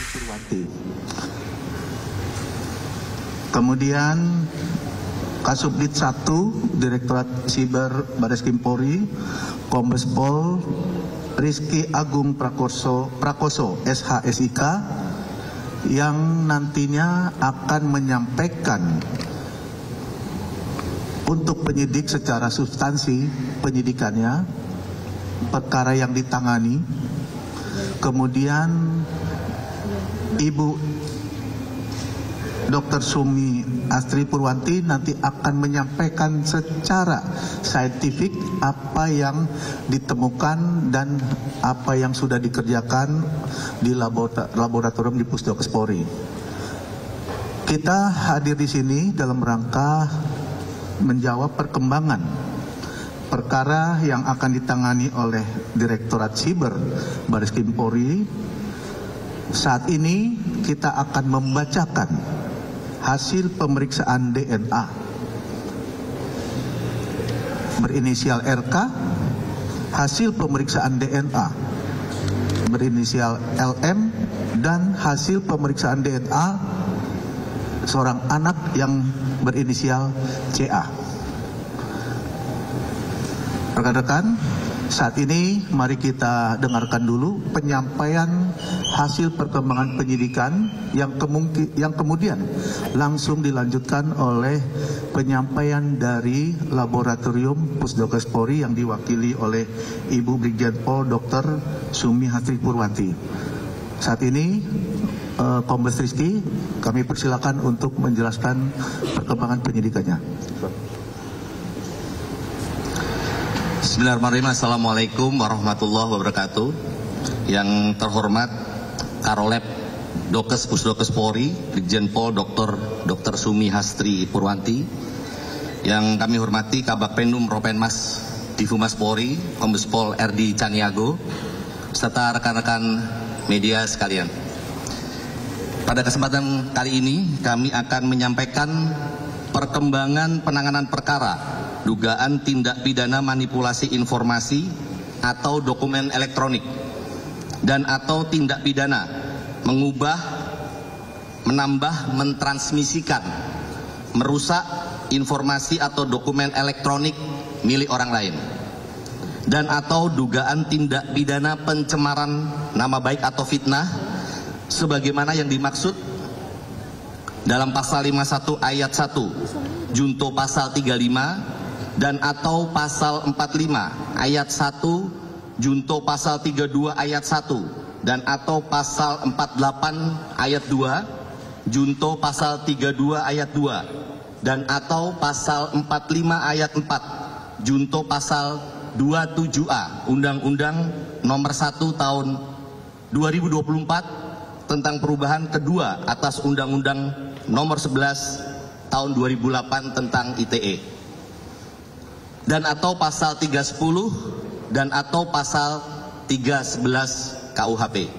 Purwanti. Kemudian Kasubdit 1 Direktorat Siber Bareskrim Polri, Kombes Pol Rizky Agung Prakoso SHSIK, yang nantinya akan menyampaikan untuk penyidik secara substansi penyidikannya, perkara yang ditangani. Kemudian Ibu Dr. Sumi Hastri Purwanti nanti akan menyampaikan secara saintifik apa yang ditemukan dan apa yang sudah dikerjakan di laboratorium di Pusdokes Polri. Kita hadir di sini dalam rangka menjawab perkembangan perkara yang akan ditangani oleh Direktorat Siber Bareskrim Polri. Saat ini kita akan membacakan hasil pemeriksaan DNA berinisial RK, hasil pemeriksaan DNA berinisial LM, dan hasil pemeriksaan DNA seorang anak yang berinisial CA. Rekan-rekan, saat ini mari kita dengarkan dulu penyampaian hasil perkembangan penyidikan yang kemudian langsung dilanjutkan oleh penyampaian dari laboratorium Pusdokes Polri yang diwakili oleh Ibu Brigjen Pol Dr. Sumi Hastri Purwanti. Saat ini Kombes Rizky, kami persilakan untuk menjelaskan perkembangan penyidikannya. Bismillahirrahmanirrahim. Assalamualaikum warahmatullahi wabarakatuh. Yang terhormat Karolep Dokes Pusdokes Polri, Brigjen Pol Dr. Sumi Hastri Purwanti. Yang kami hormati Kabak Penum Ropenmas Divumas Polri, Kombes Pol RD Caniago, serta rekan-rekan media sekalian. Pada kesempatan kali ini kami akan menyampaikan perkembangan penanganan perkara dugaan tindak pidana manipulasi informasi atau dokumen elektronik dan atau tindak pidana mengubah, menambah, mentransmisikan, merusak informasi atau dokumen elektronik milik orang lain, dan atau dugaan tindak pidana pencemaran nama baik atau fitnah sebagaimana yang dimaksud dalam pasal 51 ayat 1 junto pasal 35 dan atau pasal 45 ayat 1 junto pasal 32 ayat 1 dan atau pasal 48 ayat 2 junto pasal 32 ayat 2 dan atau pasal 45 ayat 4 junto pasal 27A Undang-Undang Nomor 1 Tahun 2024 tentang perubahan kedua atas Undang-Undang Nomor 11 Tahun 2008 tentang ITE, dan atau pasal 310 dan atau pasal 311 KUHP.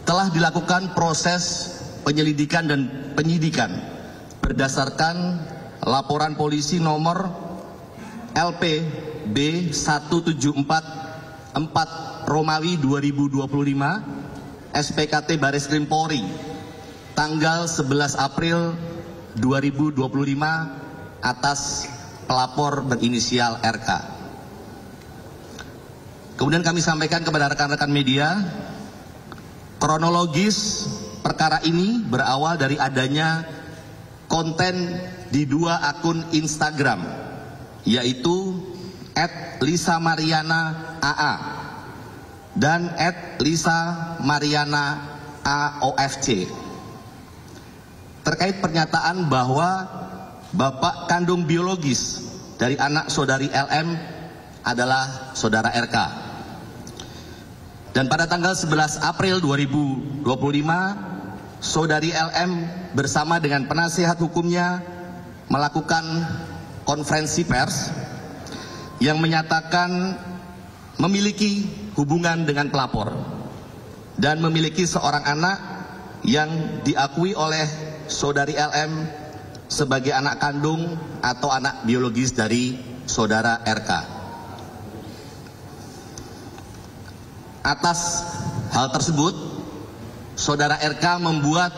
Telah dilakukan proses penyelidikan dan penyidikan berdasarkan laporan polisi nomor LP B1744 Romawi 2025 SPKT Bareskrim Polri tanggal 11 April 2025 atas pelapor berinisial RK. Kemudian kami sampaikan kepada rekan-rekan media, kronologis perkara ini berawal dari adanya konten di dua akun Instagram, yaitu @LisaMarianaAA dan @LisaMarianaAOFC, terkait pernyataan bahwa bapak kandung biologis dari anak saudari LM adalah saudara RK. Dan pada tanggal 11 April 2025, saudari LM bersama dengan penasihat hukumnya melakukan konferensi pers yang menyatakan memiliki hubungan dengan pelapor dan memiliki seorang anak yang diakui oleh saudari LM sebagai anak kandung atau anak biologis dari saudara RK. Atas hal tersebut, saudara RK membuat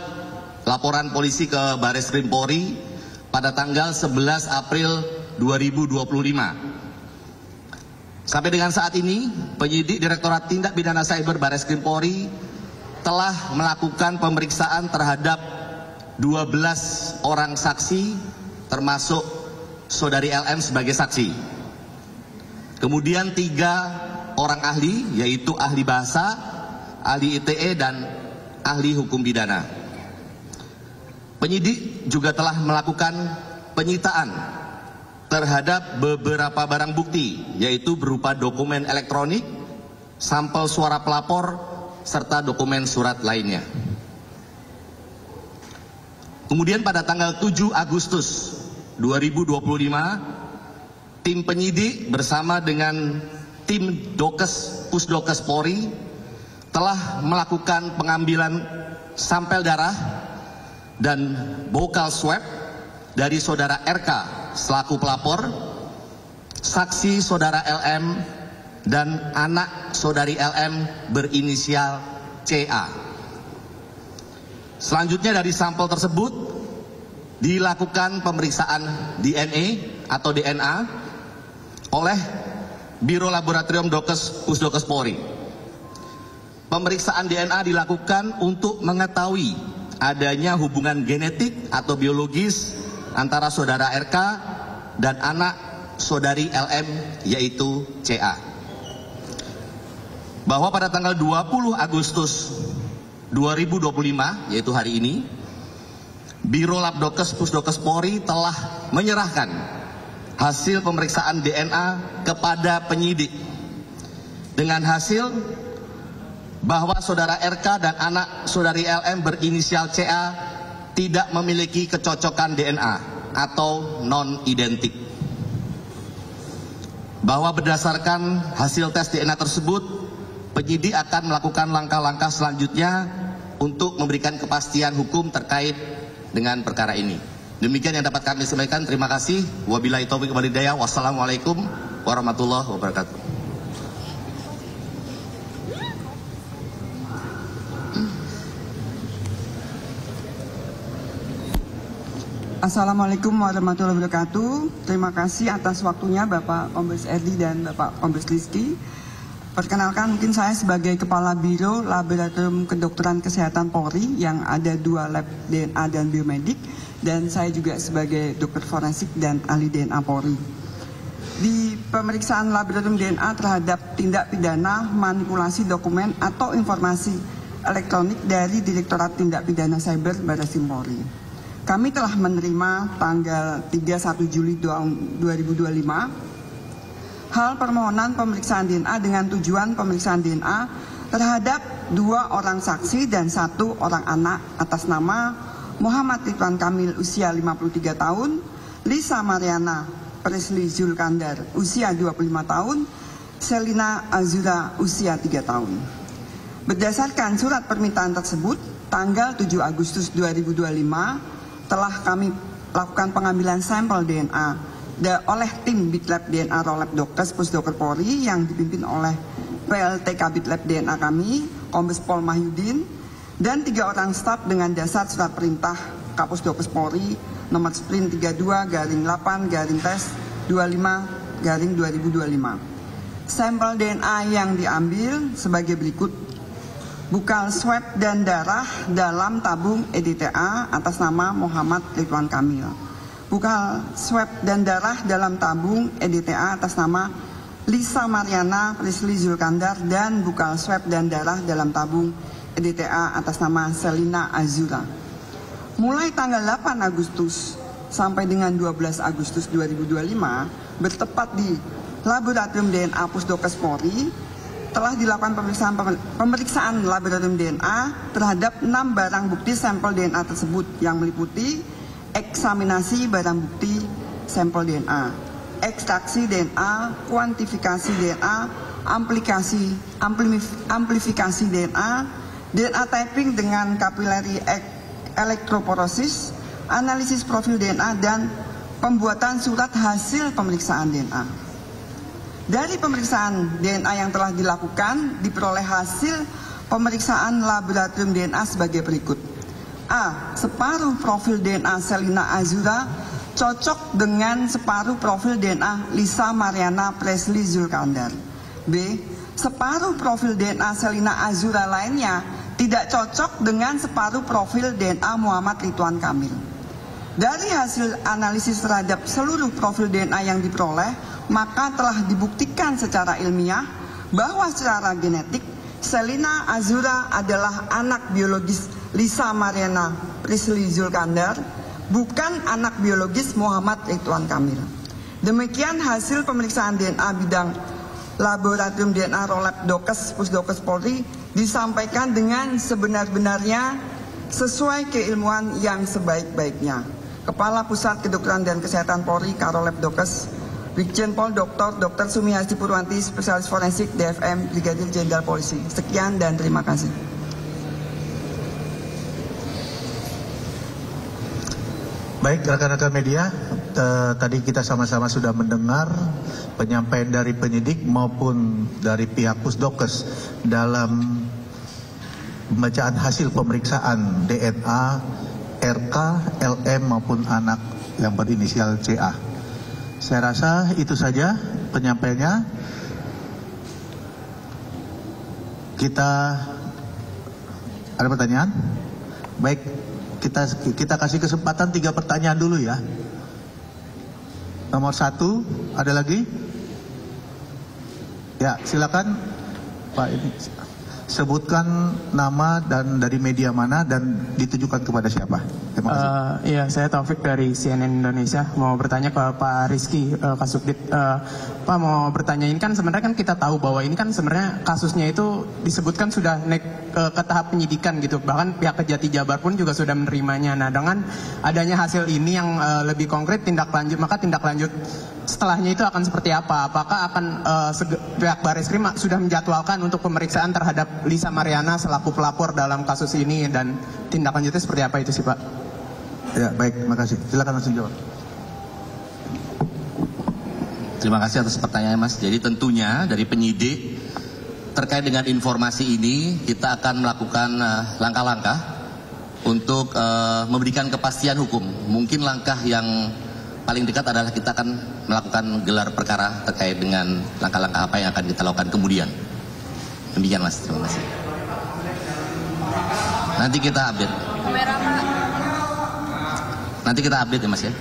laporan polisi ke Baris Krim Polri pada tanggal 11 April 2025. Sampai dengan saat ini, penyidik Direktorat Tindak Pidana Cyber Baris Krim Polri telah melakukan pemeriksaan terhadap 12 orang saksi, termasuk saudari LM sebagai saksi. Kemudian 3 orang ahli, yaitu ahli bahasa, ahli ITE, dan ahli hukum pidana. Penyidik juga telah melakukan penyitaan terhadap beberapa barang bukti, yaitu berupa dokumen elektronik, sampel suara pelapor, serta dokumen surat lainnya. Kemudian pada tanggal 7 Agustus 2025, tim penyidik bersama dengan tim Pusdokes Polri telah melakukan pengambilan sampel darah dan bokal swab dari saudara RK selaku pelapor, saksi saudara LM, dan anak saudari LM berinisial CA. Selanjutnya dari sampel tersebut dilakukan pemeriksaan DNA atau DNA oleh Biro Laboratorium Pusdokes Polri. Pemeriksaan DNA dilakukan untuk mengetahui adanya hubungan genetik atau biologis antara saudara RK dan anak saudari LM, yaitu CA. Bahwa pada tanggal 20 Agustus 2025, yaitu hari ini, Biro Labdokes Pusdokes Polri telah menyerahkan hasil pemeriksaan DNA kepada penyidik dengan hasil bahwa saudara RK dan anak saudari LM berinisial CA tidak memiliki kecocokan DNA atau non-identik. Bahwa berdasarkan hasil tes DNA tersebut, penyidik akan melakukan langkah-langkah selanjutnya untuk memberikan kepastian hukum terkait dengan perkara ini. Demikian yang dapat kami sampaikan. Terima kasih. Wabillahi taufiq wal hidayah. Wassalamualaikum warahmatullahi wabarakatuh. Assalamualaikum warahmatullahi wabarakatuh. Terima kasih atas waktunya Bapak Kombes Erdi dan Bapak Kombes Rizky. Perkenalkan, mungkin saya sebagai Kepala Biro Laboratorium Kedokteran Kesehatan Polri yang ada 2 lab DNA dan biomedik, dan saya juga sebagai dokter forensik dan ahli DNA Polri. Di pemeriksaan laboratorium DNA terhadap tindak pidana manipulasi dokumen atau informasi elektronik dari Direktorat Tindak Pidana Cyber Baris Krim Polri, kami telah menerima tanggal 31 Juli 2025 hal permohonan pemeriksaan DNA dengan tujuan pemeriksaan DNA terhadap 2 orang saksi dan 1 orang anak atas nama Muhammad Ridwan Kamil usia 53 tahun, Lisa Mariana Presley Zulkandar usia 25 tahun, Selina Azura usia 3 tahun. Berdasarkan surat permintaan tersebut, tanggal 7 Agustus 2025 telah kami lakukan pengambilan sampel DNA oleh tim Bitlab DNA Rolab Dokes Pusdokes Polri yang dipimpin oleh PLTK Bitlab DNA kami, Kombes Pol Mahyudin, dan 3 orang staf dengan dasar surat perintah Kapusdokes Polri nomor sprint 32-8-tes-25-2025. Sampel DNA yang diambil sebagai berikut: bukal swab dan darah dalam tabung EDTA atas nama Muhammad Ridwan Kamil, bukal swab dan darah dalam tabung EDTA atas nama Lisa Mariana Presley Zulkandar, dan bukal swab dan darah dalam tabung EDTA atas nama Selina Azura. Mulai tanggal 8 Agustus sampai dengan 12 Agustus 2025, bertepat di Laboratorium DNA Pusdokes Polri, telah dilakukan pemeriksaan laboratorium DNA terhadap 6 barang bukti sampel DNA tersebut yang meliputi eksaminasi barang bukti sampel DNA, ekstraksi DNA, kuantifikasi DNA, amplifikasi DNA, DNA typing dengan capillary electrophoresis, analisis profil DNA, dan pembuatan surat hasil pemeriksaan DNA. Dari pemeriksaan DNA yang telah dilakukan, diperoleh hasil pemeriksaan laboratorium DNA sebagai berikut. A. Separuh profil DNA Selina Azura cocok dengan separuh profil DNA Lisa Mariana Presley Zulkandar. B. Separuh profil DNA Selina Azura lainnya tidak cocok dengan separuh profil DNA Muhammad Ridwan Kamil. Dari hasil analisis terhadap seluruh profil DNA yang diperoleh, maka telah dibuktikan secara ilmiah bahwa secara genetik Selina Azura adalah anak biologis Lisa Mariana Presley Zulkandar, bukan anak biologis Muhammad Ridwan Kamil. Demikian hasil pemeriksaan DNA bidang laboratorium DNA Rolab Dokes Pusdokes Polri disampaikan dengan sebenar-benarnya sesuai keilmuan yang sebaik-baiknya. Kepala Pusat Kedokteran dan Kesehatan Polri Karolab Dokes Brigjen Pol Dr. Sumi Hasti Purwanti, Spesialis Forensik DFM Brigadir Jenderal Polisi. Sekian dan terima kasih. Baik, rekan-rekan media, tadi kita sama-sama sudah mendengar penyampaian dari penyidik maupun dari pihak Pusdokes dalam pembacaan hasil pemeriksaan DNA RK, LM maupun anak yang berinisial CA. Saya rasa itu saja penyampaiannya. Kita ada pertanyaan? Baik, kita kasih kesempatan 3 pertanyaan dulu ya. Nomor 1, ada lagi? Ya, silakan Pak, ini sebutkan nama dan dari media mana dan ditujukan kepada siapa. Terima kasih. Iya, saya Taufik dari CNN Indonesia. Mau bertanya ke Pak Rizky Kasubdit. Pak, mau bertanya, ini kan sebenarnya kan kita tahu bahwa ini kan sebenarnya kasusnya itu disebutkan sudah naik ke tahap penyidikan gitu. Bahkan pihak Kejati Jabar pun juga sudah menerimanya. Nah, dengan adanya hasil ini yang lebih konkret tindak lanjut, maka tindak lanjut setelahnya itu akan seperti apa? Apakah akan pihak Barreskrim sudah menjadwalkan untuk pemeriksaan terhadap Lisa Mariana selaku pelapor dalam kasus ini dan tindak lanjutnya seperti apa itu sih, Pak? Ya, baik, terima kasih. Silakan langsung jawab. Terima kasih atas pertanyaannya, Mas. Jadi tentunya dari penyidik terkait dengan informasi ini kita akan melakukan langkah-langkah untuk memberikan kepastian hukum. Mungkin langkah yang paling dekat adalah kita akan melakukan gelar perkara terkait dengan langkah-langkah apa yang akan kita lakukan kemudian. Demikian, Mas. Terima kasih. Nanti kita update. Nanti kita update ya, Mas ya.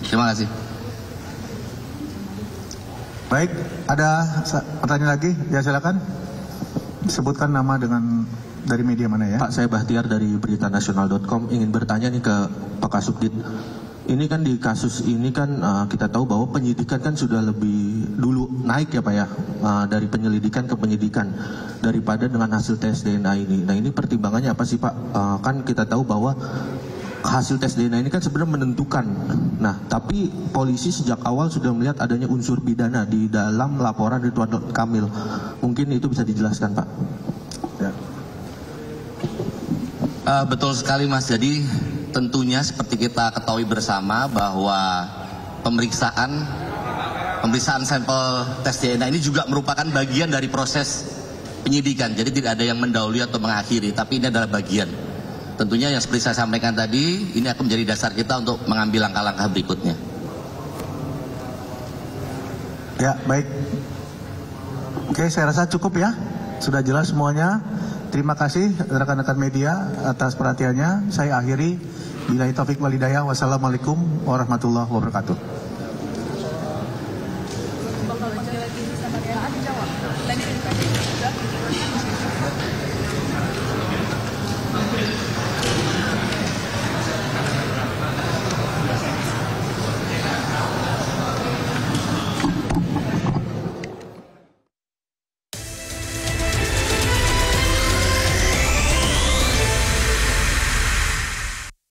Terima kasih. Baik, ada pertanyaan lagi? Ya, silakan. Sebutkan nama dengan dari media mana ya. Pak, saya Bahtiar dari beritanasional.com, ingin bertanya nih ke Pak Kasubdit. Ini kan di kasus ini kan kita tahu bahwa penyidikan kan sudah lebih dulu naik ya Pak ya, dari penyelidikan ke penyidikan daripada dengan hasil tes DNA ini. Nah, ini pertimbangannya apa sih Pak? Kan kita tahu bahwa hasil tes DNA ini kan sebenarnya menentukan. Nah, tapi polisi sejak awal sudah melihat adanya unsur pidana di dalam laporan Ridwan Kamil. Mungkin itu bisa dijelaskan Pak. Ya. Betul sekali, Mas. Jadi tentunya seperti kita ketahui bersama bahwa pemeriksaan sampel tes DNA ini juga merupakan bagian dari proses penyidikan. Jadi tidak ada yang mendahului atau mengakhiri, tapi ini adalah bagian. Tentunya yang seperti saya sampaikan tadi, ini akan menjadi dasar kita untuk mengambil langkah-langkah berikutnya. Ya, baik. Oke, saya rasa cukup ya. Sudah jelas semuanya. Terima kasih rekan-rekan media atas perhatiannya. Saya akhiri. Billahi taufik wal hidayah. Wassalamualaikum warahmatullahi wabarakatuh.